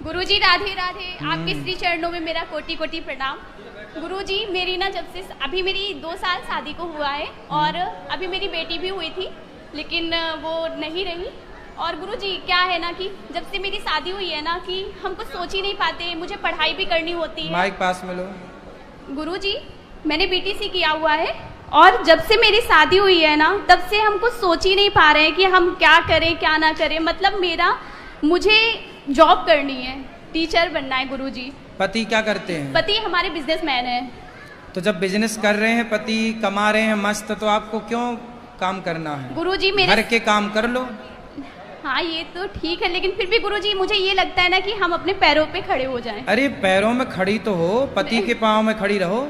गुरुजी राधे राधे। आपके श्री चरणों में मेरा कोटि कोटि प्रणाम। गुरुजी मेरी ना जब से अभी मेरी 2 साल शादी को हुआ है और अभी मेरी बेटी भी हुई थी लेकिन वो नहीं रही। और गुरुजी क्या है ना कि जब से मेरी शादी हुई है ना कि हम कुछ सोच ही नहीं पाते, मुझे पढ़ाई भी करनी होती है। माइक पास में लो। गुरुजी मैंने बीटीसी किया हुआ है और जब से मेरी शादी हुई है ना तब से हम कुछ सोच ही नहीं पा रहे हैं कि हम क्या करें क्या ना करें। मतलब मुझे जॉब करनी है, टीचर बनना है गुरुजी। पति क्या करते हैं? पति हमारे बिजनेसमैन हैं। तो जब बिजनेस कर रहे हैं, पति कमा रहे हैं मस्त, तो आपको क्यों काम करना है? गुरुजी मेरे घर के काम कर लो। हाँ ये तो ठीक है लेकिन फिर भी गुरुजी मुझे ये लगता है ना कि हम अपने पैरों पे खड़े हो जाएं। अरे पैरों में खड़ी तो हो, पति के पाँव में खड़ी रहो।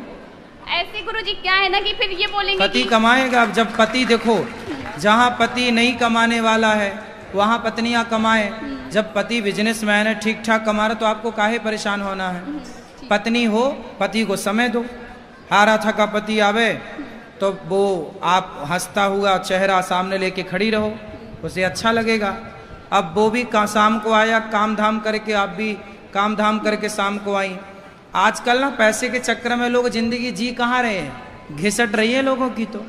ऐसे गुरुजी क्या है ना कि फिर ये बोलेंगे पति कि... कमाएगा। अब जब पति देखो, जहाँ पति नहीं कमाने वाला है वहाँ पत्नियां कमाए। जब पति बिजनेसमैन है, ठीक ठाक कमा रहा, तो आपको काहे परेशान होना है? पत्नी हो, पति को समय दो। हारा थका पति आवे तो वो आप हंसता हुआ चेहरा सामने लेके खड़ी रहो, उसे अच्छा लगेगा। अब वो भी शाम को आया काम धाम करके, आप भी काम धाम करके शाम को आई। आजकल ना पैसे के चक्कर में लोग जिंदगी जी कहाँ रहे हैं, घिसट रही है लोगों की। तो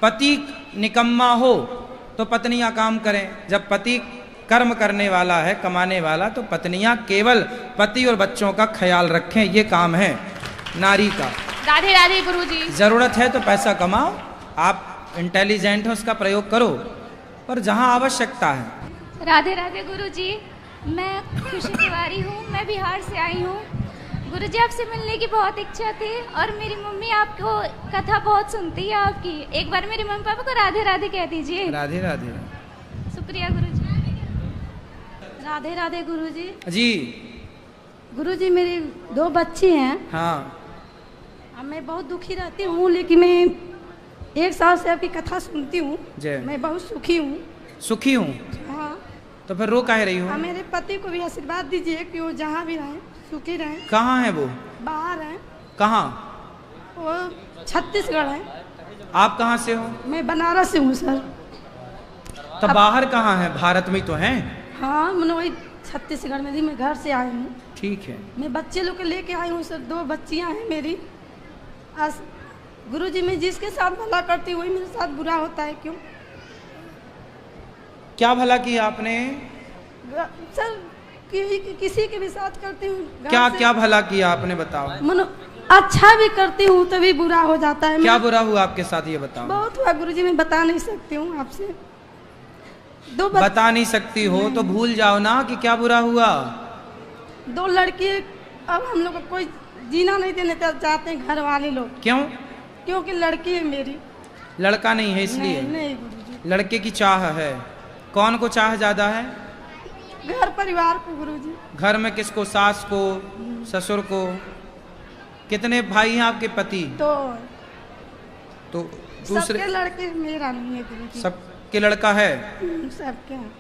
पति निकम्मा हो तो पत्नियां काम करें। जब पति कर्म करने वाला है, कमाने वाला, तो पत्नियां केवल पति और बच्चों का ख्याल रखें। ये काम है नारी का। राधे राधे गुरुजी। जरूरत है तो पैसा कमाओ, आप इंटेलिजेंट हो उसका प्रयोग करो, पर जहां आवश्यकता है। राधे राधे गुरुजी। मैं खुशी तिवारी हूँ, मैं बिहार से आई हूँ। गुरुजी आपसे मिलने की बहुत इच्छा थी और मेरी मम्मी आपको कथा बहुत सुनती है आपकी। एक बार मेरे मम्मी पापा को राधे राधे कह दीजिए। राधे राधे। शुक्रिया गुरुजी। राधे राधे गुरुजी। जी गुरुजी मेरी 2 बच्ची हैं। हाँ। मैं बहुत दुखी रहती हूँ लेकिन मैं 1 साल से आपकी कथा सुनती हूँ। मैं बहुत सुखी हूँ। सुखी हूँ? हाँ। तो फिर रो काहे रही हो? मेरे पति को भी आशीर्वाद दीजिए कि वो जहाँ भी रहें सुखी रहें। कहाँ है वो? बाहर हैं। कहाँ? वो छत्तीसगढ़ है। आप कहाँ से हो? मैं बनारस से हूँ सर। तो बाहर कहाँ है? भारत में तो हैं। हाँ मैंने वही छत्तीसगढ़ में थी, मैं घर से आई हूँ। ठीक है। मैं बच्चे लोग के लेके आई हूँ सर। 2 बच्चियाँ हैं मेरी। गुरुजी मैं जिसके साथ भला करती हूँ वही मेरे साथ बुरा होता है, क्यों? क्या भला किया आपने? सर किसी के भी साथ करती हूँ। क्या भला किया आपने, बताओ। मनो अच्छा भी करती हूँ तभी बुरा हो जाता है। क्या बुरा हुआ आपके साथ, ये बताओ। बहुत हुआ गुरुजी, मैं बता नहीं सकती हूँ आपसे। बता नहीं सकती हो तो भूल जाओ ना कि क्या बुरा हुआ। 2 लड़की अब हम लोग को कोई जीना नहीं देने चाहते हैं घर वाले लोग। क्यों? क्योंकि लड़की है मेरी। लड़का नहीं है इसलिए? नहीं गुरुजी। लड़के की चाह है। कौन को चाह ज्यादा है? घर परिवार को गुरुजी। घर में किसको? सास को, ससुर को? कितने भाई हैं आपके पति? तो दूसरे सबके लड़के, मेरा नहीं है गुरुजी। सबके लड़का है? सबके हैं।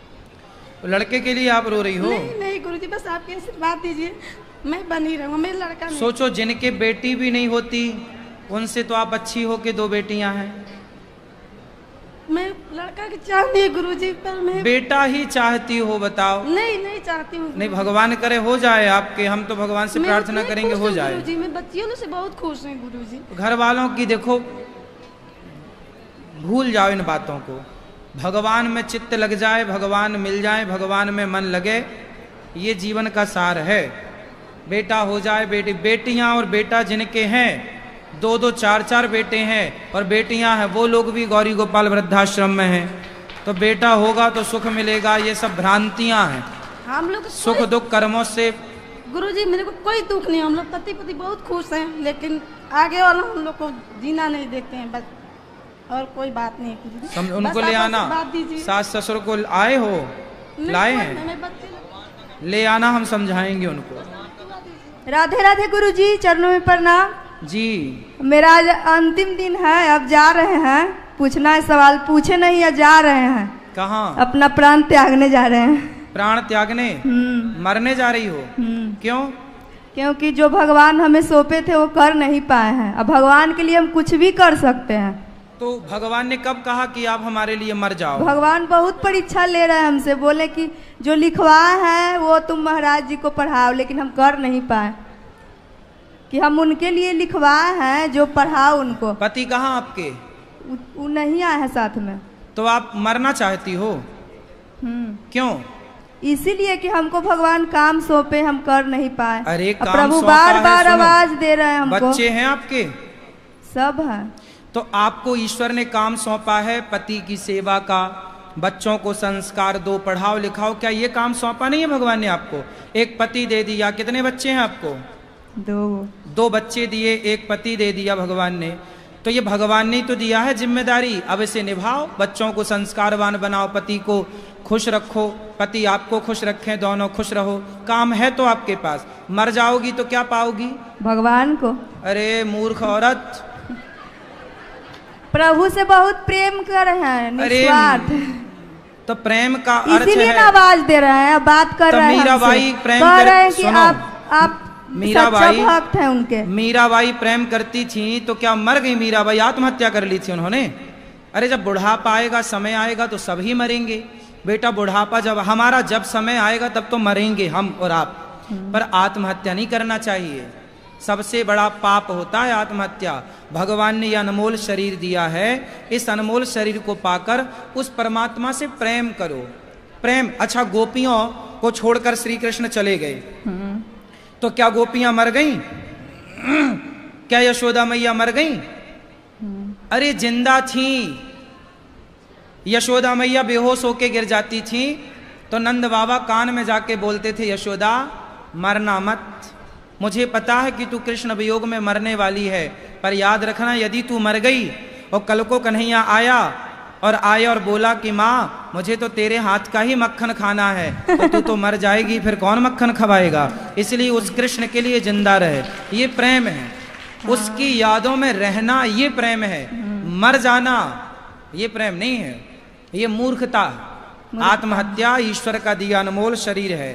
तो लड़के के लिए आप रो रही हो? नहीं गुरुजी, बस आपके आशीर्वाद दीजिए, मैं बनी रहूँ। मेरा लड़का नहीं। सोचो जिनके बेटी भी नहीं होती उनसे तो आप अच्छी हो के 2 बेटियां हैं। मैं लड़का की चाह नहीं गुरुजी, पर मैं बेटा ही चाहती हो, बताओ। नहीं चाहती हूँ। नहीं, भगवान करे हो जाए आपके। हम तो भगवान से प्रार्थना करेंगे हो जाए। गुरुजी मैं बच्चियों से बहुत खुश हूँ गुरुजी। घर वालों की देखो, भूल जाओ इन बातों को। भगवान में चित्त लग जाए, भगवान मिल जाए, भगवान में मन लगे, ये जीवन का सार है। बेटा हो जाए, बेटियां और बेटा जिनके हैं, 2-2 4-4 बेटे हैं और बेटियां हैं, वो लोग भी गौरी गोपाल वृद्धाश्रम में हैं। तो बेटा होगा तो सुख मिलेगा, ये सब भ्रांतियां हैं। हम लोग सुख दुख कर्मों से। गुरुजी मेरे को कोई दुख नहीं, हम लोग पति बहुत खुश हैं, लेकिन आगे वाला हम लोग को जीना नहीं देते हैं, बस और कोई बात नहीं गुरुजी। उनको ले आना। सास ससुर को आए हो? लाए हैं? ले आना, हम समझाएंगे उनको। राधे राधे गुरुजी, चरणों में प्रणाम जी। मेरा आज अंतिम दिन है, अब जा रहे हैं। पूछना है सवाल, पूछे नहीं या जा रहे हैं? कहाँ? अपना प्राण त्यागने जा रहे हैं। प्राण त्यागने? मरने जा रही हो? क्यों? क्योंकि जो भगवान हमें सौंपे थे वो कर नहीं पाए हैं। अब भगवान के लिए हम कुछ भी कर सकते हैं। तो भगवान ने कब कहा कि आप हमारे लिए मर जाओ? भगवान बहुत परीक्षा ले रहे हैं हमसे, बोले कि जो लिखवाए हैं वो तुम महाराज जी को पढ़ाओ, लेकिन हम कर नहीं पाए कि हम उनके लिए लिखवाए हैं जो पढ़ाओ उनको। पति कहाँ आपके? वो नहीं आए हैं साथ में। तो आप मरना चाहती हो? क्यों? इसीलिए कि हमको भगवान काम सौंपे, हम कर नहीं पाए। अरे अब काम प्रभु सौंपा बार है, बार सुनो। आवाज दे रहे हैं हमको। बच्चे हैं आपके? सब है। तो आपको ईश्वर ने काम सौंपा है पति की सेवा का, बच्चों को संस्कार दो, पढ़ाओ लिखाओ, क्या ये काम सौंपा नहीं है भगवान ने आपको? एक पति दे दिया, कितने बच्चे हैं आपको? 2 बच्चे दिए, एक पति दे दिया भगवान ने, तो ये भगवान ने तो दिया है जिम्मेदारी, अब इसे निभाओ, बच्चों को संस्कारवान बनाओ, पति को खुश रखो, पति आपको खुश रखें, दोनों खुश रहो। काम है तो आपके पास, मर जाओगी तो क्या पाओगी? भगवान को। अरे मूर्ख औरत, प्रभु से बहुत प्रेम कर रहे हैं, निस्वार्थ। तो प्रेम का अर्थ इसीलिए है, ना आवाज दे रहे हैं, बात कर तो रहे हैं मीराबाई हमसे। प्रेम कह कर- रहे हैं कि सुनो, आप सच्चा भक्त हैं उनके। मीराबाई प्रेम करती थी तो क्या मर गई मीराबाई? आत्महत्या कर ली थी उन्होंने? अरे जब बुढ़ापा आएगा, समय आएगा तो सभी मरेंगे बेटा। बुढ़ापा जब समय आएगा तब तो मरेंगे हम और आप, पर आत्महत्या नहीं करना चाहिए। सबसे बड़ा पाप होता है आत्महत्या। भगवान ने यह अनमोल शरीर दिया है, इस अनमोल शरीर को पाकर उस परमात्मा से प्रेम करो। प्रेम, अच्छा गोपियों को छोड़कर श्री कृष्ण चले गए, तो क्या गोपियां मर गईं? क्या यशोदा मैया मर गईं? अरे जिंदा थी। यशोदा मैया बेहोश होके गिर जाती थी तो नंद बाबा कान में जाके बोलते थे, यशोदा मरना मत, मुझे पता है कि तू कृष्ण वियोग में मरने वाली है, पर याद रखना यदि तू मर गई और कल को कन्हैया आया और बोला कि माँ मुझे तो तेरे हाथ का ही मक्खन खाना है, तो तू तो मर जाएगी, फिर कौन मक्खन खवाएगा? इसलिए उस कृष्ण के लिए जिंदा रहे, ये प्रेम है। उसकी यादों में रहना ये प्रेम है, मर जाना ये प्रेम नहीं है, ये मूर्खता। आत्महत्या ईश्वर का दिया अनमोल शरीर है,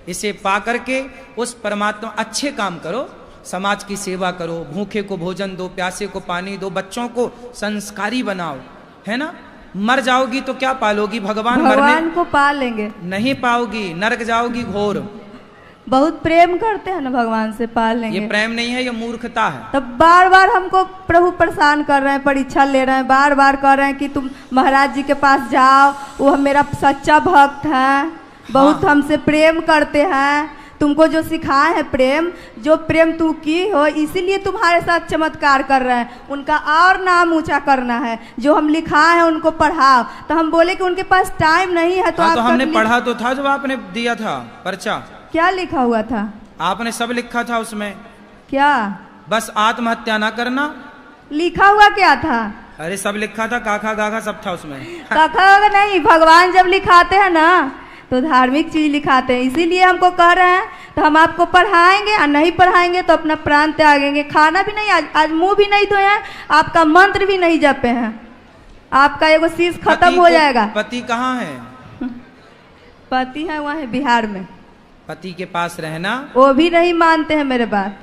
इसे पा करके उस परमात्मा अच्छे काम करो, समाज की सेवा करो, भूखे को भोजन दो, प्यासे को पानी दो, बच्चों को संस्कारी बनाओ, है ना? मर जाओगी तो क्या पालोगी? भगवान को पालेंगे नहीं पाओगी, नरक जाओगी घोर। बहुत प्रेम करते हैं ना भगवान से, पाल लेंगे। ये प्रेम नहीं है, ये मूर्खता है। तब बार बार हमको प्रभु परेशान कर रहे हैं, परीक्षा ले रहे हैं, बार बार कह रहे हैं कि तुम महाराज जी के पास जाओ, वो मेरा सच्चा भक्त है, बहुत हमसे प्रेम करते हैं, तुमको जो सिखाए हैं प्रेम, जो प्रेम तू की हो, इसीलिए तुम्हारे साथ चमत्कार कर रहे हैं, उनका और नाम ऊंचा करना है, जो हम लिखाए हैं उनको पढ़ाओ। तो हम बोले कि उनके पास टाइम नहीं है, तो तो हमने पढ़ा तो था जब आपने दिया था पर्चा। क्या लिखा हुआ था? आपने सब लिखा था उसमें। क्या? बस आत्महत्या ना करना। लिखा हुआ क्या था? अरे सब लिखा था, काखा गाखा सब था उसमें। काखा नहीं, भगवान जब लिखाते हैं ना तो धार्मिक चीज लिखाते हैं, इसीलिए हमको कह रहे हैं, तो हम आपको पढ़ाएंगे, और नहीं पढ़ाएंगे तो अपना प्राण त्यागेंगे। खाना भी नहीं, आज मुंह भी नहीं धोए हैं, आपका मंत्र भी नहीं जपे हैं, आपका एगो शीश खत्म हो जाएगा। पति कहाँ है? पति है वहाँ बिहार में। पति के पास रहना। वो भी नहीं मानते हैं मेरे बात,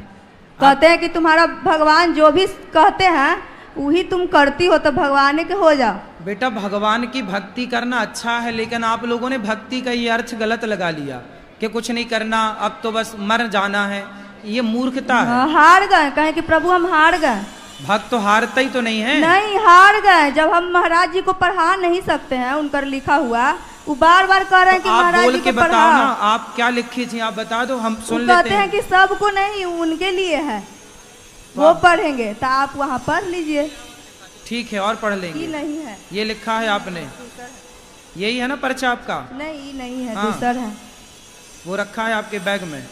कहते हैं कि तुम्हारा भगवान जो भी कहते हैं वही तुम करती हो, तो भगवान के हो जाओ। बेटा भगवान की भक्ति करना अच्छा है, लेकिन आप लोगों ने भक्ति का ये अर्थ गलत लगा लिया कि कुछ नहीं करना, अब तो बस मर जाना है, ये मूर्खता है। हार गए, कहें कि प्रभु हम हार गए। भक्त तो हारता ही तो नहीं है। नहीं, हार गए। जब हम महाराज जी को पढ़ा नहीं सकते हैं, उनका लिखा हुआ, वो बार बार कह रहे हैं कि महाराज जी को बताओ ना, आप क्या लिखी थी, आप बता दो, हम सुन लेते हैं। कहते हैं कि सबको नहीं, उनके लिए है, वो पढ़ेंगे, तो आप वहाँ पढ़ लीजिए। ठीक है, और पढ़ लेंगे। नहीं है, ये लिखा है आपने, यही है ना पर्चा आपका? नहीं है, दूसरा है, वो रखा है आपके बैग में,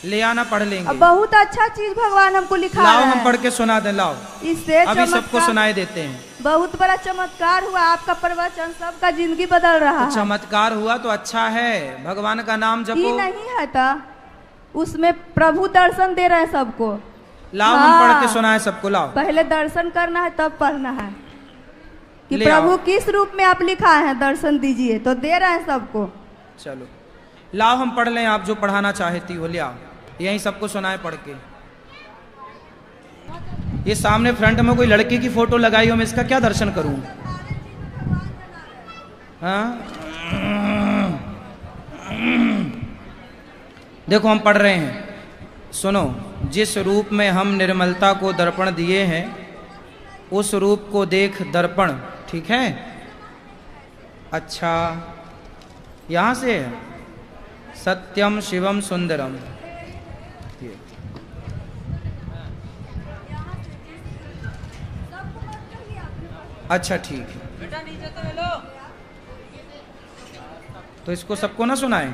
ले आना, पढ़ लेंगे। बहुत अच्छा चीज भगवान हमको लिखा है। लाओ हम पढ़ के सुना दें, लाओ, इससे अभी सबको सुनाए देते हैं। बहुत बड़ा चमत्कार हुआ, आपका प्रवचन सबका जिंदगी बदल रहा है। चमत्कार हुआ तो अच्छा है, भगवान का नाम जपो। नहीं है तो उसमें प्रभु दर्शन दे रहे हैं सबको। लाओ हम पढ़ के सुनाए सबको, लाओ। पहले दर्शन करना है तब पढ़ना है कि प्रभु किस रूप में आप लिखा है, दर्शन दीजिए, तो दे रहे हैं सबको। चलो लाओ हम पढ़ लें, आप जो पढ़ाना चाहती हो ले आओ, यही सबको सुनाए पढ़ के। ये सामने फ्रंट में कोई लड़की की फोटो लगाई हो, मैं इसका क्या दर्शन करूं? हाँ? देखो हम पढ़ रहे हैं, सुनो। जिस रूप में हम निर्मलता को दर्पण दिए हैं, उस रूप को देख दर्पण। ठीक है? अच्छा, यहां से है सत्यम शिवम सुंदरम। अच्छा ठीक है, तो इसको सबको ना सुनाए।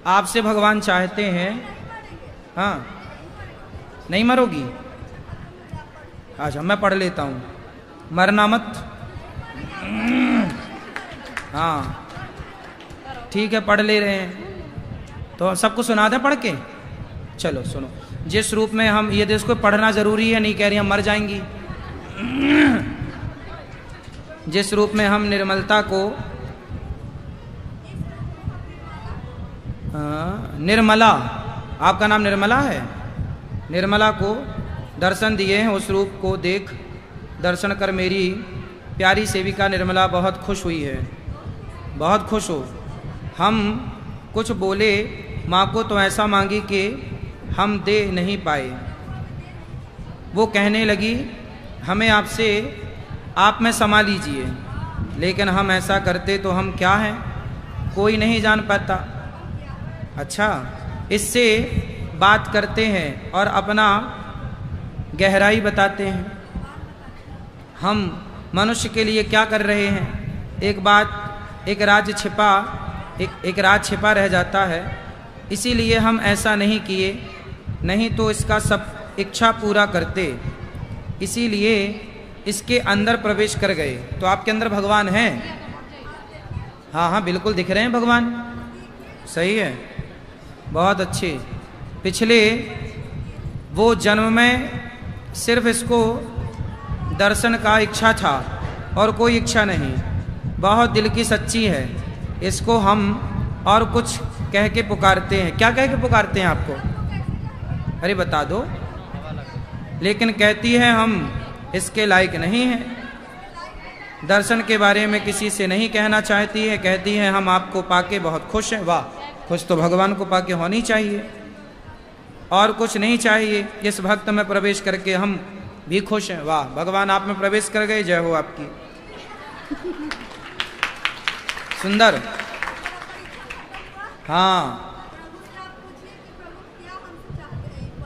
आपसे भगवान चाहते हैं, हाँ नहीं मरोगी? अच्छा मैं पढ़ लेता हूँ, मरना मत। हाँ ठीक है, पढ़ ले रहे हैं तो सबको सुना दें पढ़ के। चलो सुनो। जिस रूप में हम, ये इसको पढ़ना जरूरी है, नहीं कह रही हम मर जाएंगी। जिस रूप में हम निर्मलता को, निर्मला, आपका नाम निर्मला है, निर्मला को दर्शन दिए हैं, उस रूप को देख दर्शन कर मेरी प्यारी सेविका निर्मला बहुत खुश हुई है, बहुत खुश हो। हम कुछ बोले, माँ को तो ऐसा मांगी कि हम दे नहीं पाए। वो कहने लगी हमें आपसे, आप में समा लीजिए, लेकिन हम ऐसा करते तो हम क्या हैं, कोई नहीं जान पाता। अच्छा, इससे बात करते हैं और अपना गहराई बताते हैं। हम मनुष्य के लिए क्या कर रहे हैं? एक बात, एक राज छिपा, एक राज छिपा रह जाता है, इसीलिए हम ऐसा नहीं किए, नहीं तो इसका सब इच्छा पूरा करते, इसीलिए इसके अंदर प्रवेश कर गए। तो आपके अंदर भगवान हैं? हाँ हाँ बिल्कुल दिख रहे हैं भगवान, सही है, बहुत अच्छे। पिछले वो जन्म में सिर्फ इसको दर्शन का इच्छा था और कोई इच्छा नहीं, बहुत दिल की सच्ची है। इसको हम और कुछ कह के पुकारते हैं। क्या कह के पुकारते हैं आपको? अरे बता दो। लेकिन कहती है हम इसके लायक नहीं हैं, दर्शन के बारे में किसी से नहीं कहना चाहती है, कहती है हम आपको पाके बहुत खुश हैं। वाह, खुश तो भगवान को पाके होनी चाहिए, और कुछ नहीं चाहिए। इस भक्त में प्रवेश करके हम भी खुश हैं। वाह, भगवान आप में प्रवेश कर गए, जय हो आपकी। सुंदर। हाँ,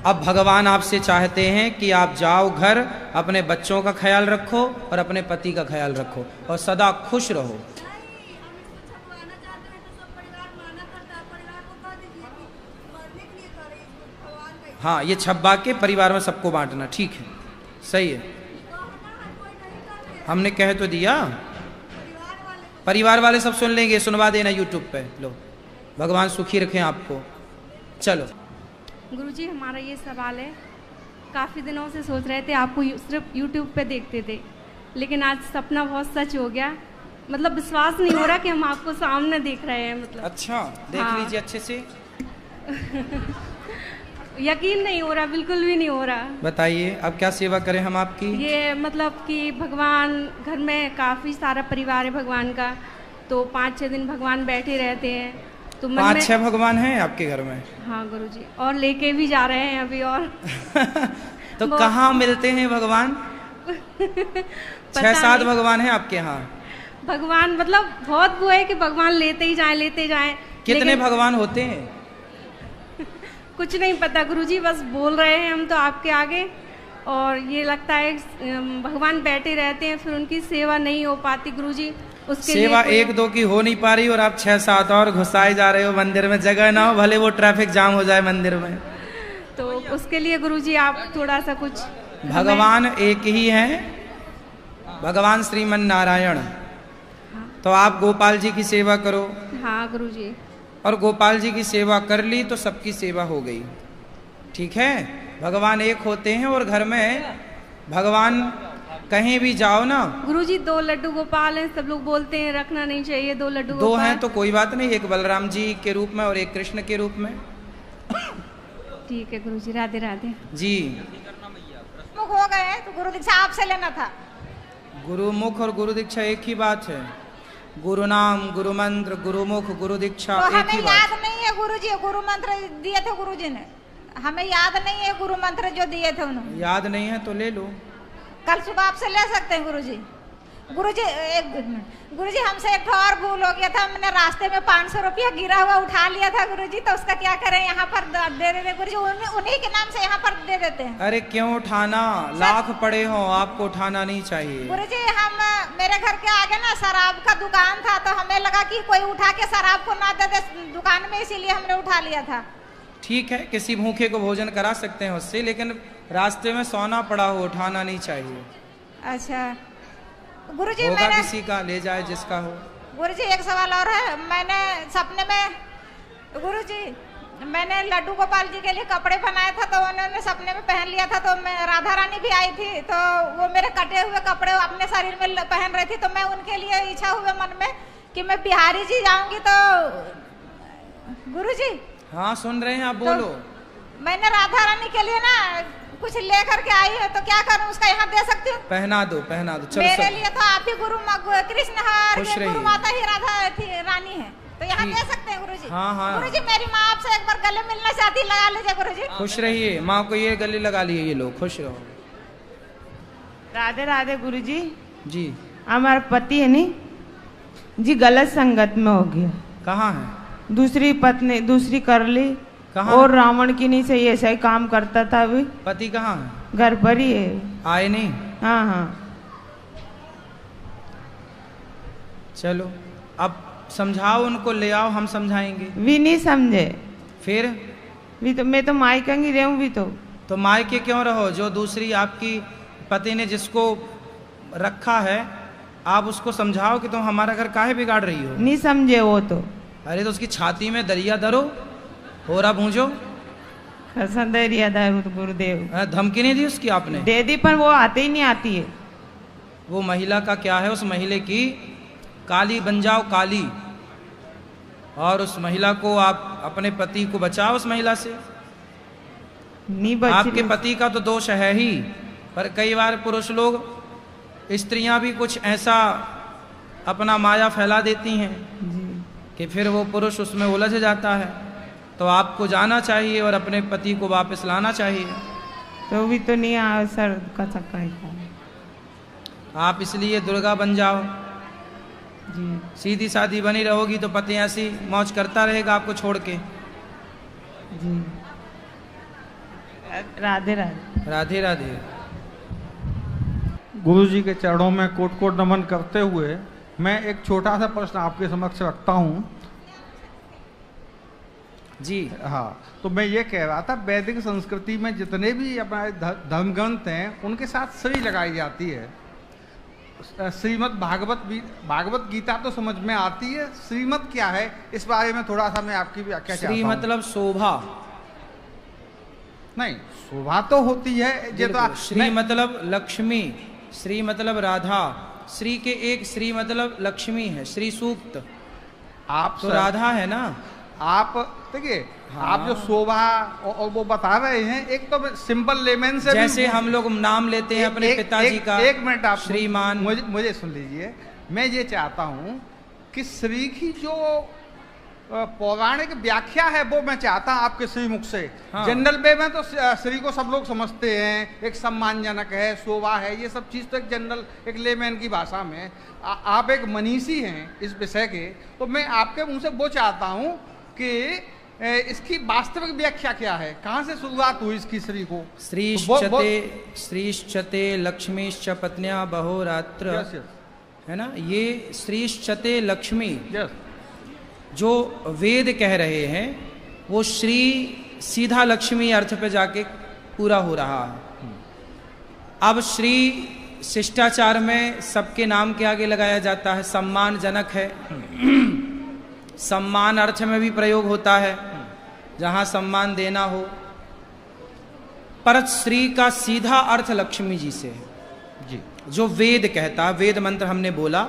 अब भगवान आपसे चाहते हैं कि आप जाओ घर, अपने बच्चों का ख्याल रखो और अपने पति का ख्याल रखो और सदा खुश रहो। हाँ, ये छब्बा के परिवार में सबको बांटना, ठीक है, सही है। हमने कह तो दिया, परिवार वाले सब सुन लेंगे, सुनवा देना यूट्यूब पे। लो, भगवान सुखी रखें आपको। चलो गुरुजी, हमारा ये सवाल है, काफ़ी दिनों से सोच रहे थे, आपको सिर्फ यूट्यूब पे देखते थे, लेकिन आज सपना बहुत सच हो गया। मतलब विश्वास नहीं हो रहा कि हम आपको सामने देख रहे हैं। मतलब अच्छा, देख हाँ। लीजिए अच्छे से। यकीन नहीं हो रहा, बिल्कुल भी नहीं हो रहा। बताइए अब क्या सेवा करें हम आपकी? ये मतलब कि भगवान, घर में काफ़ी सारा परिवार है भगवान का, तो 5-6 दिन भगवान बैठे रहते हैं, तो मन 5-6 भगवान हैं आपके घर में? हाँ गुरुजी, और लेके भी जा रहे हैं अभी। और तो कहाँ मिलते हैं भगवान? 6-7 भगवान हैं आपके यहाँ? भगवान मतलब बहुत वो है कि भगवान लेते ही जाएं, लेते जाएं। कितने भगवान होते हैं? कुछ नहीं पता गुरुजी, बस बोल रहे हैं हम तो आपके आगे, और ये लगता है भगवान बैठे रहते हैं, फिर उनकी सेवा नहीं हो पाती गुरुजी। उसके सेवा 1-2 की हो नहीं पा रही और आप 6-7 और घुसाए जा रहे हो मंदिर में। जगह ना हो, भले वो ट्रैफिक जाम हो जाए मंदिर में। तो उसके लिए गुरुजी आप थोड़ा सा कुछ। भगवान एक ही है, भगवान श्रीमन नारायण। तो आप गोपाल जी की सेवा करो। हाँ गुरुजी। और गोपाल जी की सेवा कर ली तो सबकी सेवा हो गई, ठीक है। भगवान एक होते हैं और घर में भगवान कहीं भी जाओ ना। गुरुजी 2 लड्डू गोपाल हैं, सब लोग बोलते हैं रखना नहीं चाहिए 2 लड्डू 2 हैं तो कोई बात नहीं, एक बलराम जी के रूप में और एक कृष्ण के रूप में। ठीक है गुरुजी, राधे राधे। जी। मुख हो गए तो गुरु दीक्षा आपसे लेना था। गुरुमुख और गुरु दीक्षा एक ही बात है। गुरु नाम, गुरु मंत्र, गुरुमुख, गुरु दीक्षा तो एक ही हमें बात। याद नहीं है गुरुजी, गुरु मंत्र दिए थे गुरुजी ने, हमें याद नहीं है गुरु मंत्र जो दिए थे उन्होंने। याद नहीं है तो ले लो, कल सुबह आपसे ले सकते हैं गुरुजी। गुरुजी एक मिनट, गुरुजी हमसे एक और भूल हो गया था, हमने रास्ते में 500 रुपया गिरा हुआ उठा लिया था गुरुजी, तो उसका क्या करें, यहाँ पर दे देते गुरुजी, उन्हीं के नाम से यहाँ पर दे देते हैं। अरे क्यों उठाना, लाख पड़े हो आपको उठाना नहीं चाहिए। गुरुजी हम मेरे घर के आगे ना शराब का दुकान था, तो हमें लगा कि कोई उठा के शराब को ना दे दे दुकान में, इसीलिए हमने उठा लिया था। ठीक है, किसी भूखे को भोजन करा सकते हैं उससे, लेकिन रास्ते में सोना पड़ा हो उठाना नहीं चाहिए। अच्छा गुरुजी, होगा मैंने किसी का, ले जाए जिसका हो। गुरुजी एक सवाल और है, मैंने सपने में गुरुजी मैंने लड्डू गोपाल जी के लिए कपड़े बनाए था, तो उन्होंने सपने में पहन लिया था, तो मैं राधा रानी भी आई थी, तो वो मेरे कटे हुए कपड़े अपने शरीर में पहन रही थी, तो मैं उनके लिए इच्छा हुए मन में कि मैं बिहारी जी जाऊंगी, तो गुरुजी। हाँ सुन रहे हैं आप, बोलो। तो मैंने राधा रानी के लिए ना कुछ लेकर के आई है, तो क्या करूं, उसका यहाँ दे सकती हूँ? पहना दो, पहना दो। चलो मेरे लिए तो आप ही कृष्ण खुश और रहिए। गुरु माता ही राधा थी रानी है, तो यहाँ ठीक। दे सकते हैं गुरुजी। हाँ, हाँ। गुरुजी मेरी माँ आपसे एक बार गले मिलना चाहती, लगा लीजिए गुरुजी। खुश रहिए, माँ को ये गले लगा लिए, ये लोग खुश रहो। राधे राधे गुरुजी। जी। हमारा पति है नी जी गलत संगत में हो गया। कहाँ है? दूसरी पत्नी दूसरी कर ली। कहाँ? और रावण की नहीं सही ऐसा ही काम करता था। अभी पति कहाँ है? घर पर ही है। आए नहीं? हाँ हाँ। चलो अब समझाओ उनको, ले आओ, हम समझाएंगे। भी नहीं समझे। फिर भी तो मैं तो मायके रहूं भी तो मायके क्यों रहो? जो दूसरी आपकी पति ने जिसको रखा है, आप उसको समझाओ कि तुम हमारा घर काहे बिगाड़ रही हो। नहीं समझे वो तो। अरे तो उसकी छाती में दरिया धरो, होरा भूंजो। दरिया दारू तो गुरुदेव। धमकी नहीं दी उसकी आपने? दे दी, पर वो आते ही नहीं आती है। वो महिला का क्या है, उस महिला की काली बन जाओ, काली। और उस महिला को आप अपने पति को बचाओ उस महिला से। नहीं बच आपके पति का तो दोष है ही, पर कई बार पुरुष लोग, स्त्रियां भी कुछ ऐसा अपना माया फैला देती हैं कि फिर वो पुरुष उसमें उलझ जाता है। तो आपको जाना चाहिए और अपने पति को वापस लाना चाहिए। तो भी तो नहीं आ सर का चक्का है। आप इसलिए दुर्गा बन जाओ जी। सीधी सादी बनी रहोगी तो पति ऐसी मौज करता रहेगा आपको छोड़ के। जी। राधे राधे। राधे राधे। गुरु जी के चरणों में कोट कोट नमन करते हुए मैं एक छोटा सा प्रश्न आपके समक्ष रखता हूँ। जी हाँ, तो मैं ये कह रहा था, वैदिक संस्कृति में जितने भी अपने धर्मग्रंथ हैं उनके साथ श्री लगाई जाती है। श्रीमद् भागवत गीता तो समझ में आती है, श्रीमद् क्या है इस बारे में थोड़ा सा मैं आपकी व्याख्या चाहता हूं। श्री मतलब शोभा नहीं, शोभा तो होती है। ये तो श्री मतलब लक्ष्मी, श्री मतलब राधा। श्री के एक श्री मतलब लक्ष्मी है, श्री सूक्त। आप तो राधा है ना। आप देखिए, हाँ। आप जो शोभा और वो बता रहे हैं, एक तो सिंपल लेमन से जैसे हम लोग नाम लेते हैं अपने पिताजी का। एक मिनट आप श्रीमान। मुझे सुन लीजिए। मैं ये चाहता हूं कि श्री की जो पौराणिक व्याख्या है वो मैं चाहता हूं आपके श्रीमुख से। हाँ। जनरल वे में तो श्री को सब लोग समझते हैं, एक सम्मानजनक है, शोभा है, ये सब चीज तो एक जनरल एक लेमैन की भाषा में। आप एक मनीषी हैं इस विषय के, तो मैं आपके मुंह से वो चाहता हूं कि इसकी वास्तविक व्याख्या क्या है, कहाँ से शुरुआत हुई इसकी श्री को। श्रीश्चते लक्ष्मीश्च पत्न्या बहोरात्र। Yes yes. है ना, ये श्रीश्चते लक्ष्मी। यस। जो वेद कह रहे हैं वो श्री सीधा लक्ष्मी अर्थ पे जाके पूरा हो रहा है। अब श्री शिष्टाचार में सबके नाम के आगे लगाया जाता है, सम्मानजनक है। सम्मान अर्थ में भी प्रयोग होता है जहां सम्मान देना हो। पर श्री का सीधा अर्थ लक्ष्मी जी से है जी, जो वेद कहता है। वेद मंत्र हमने बोला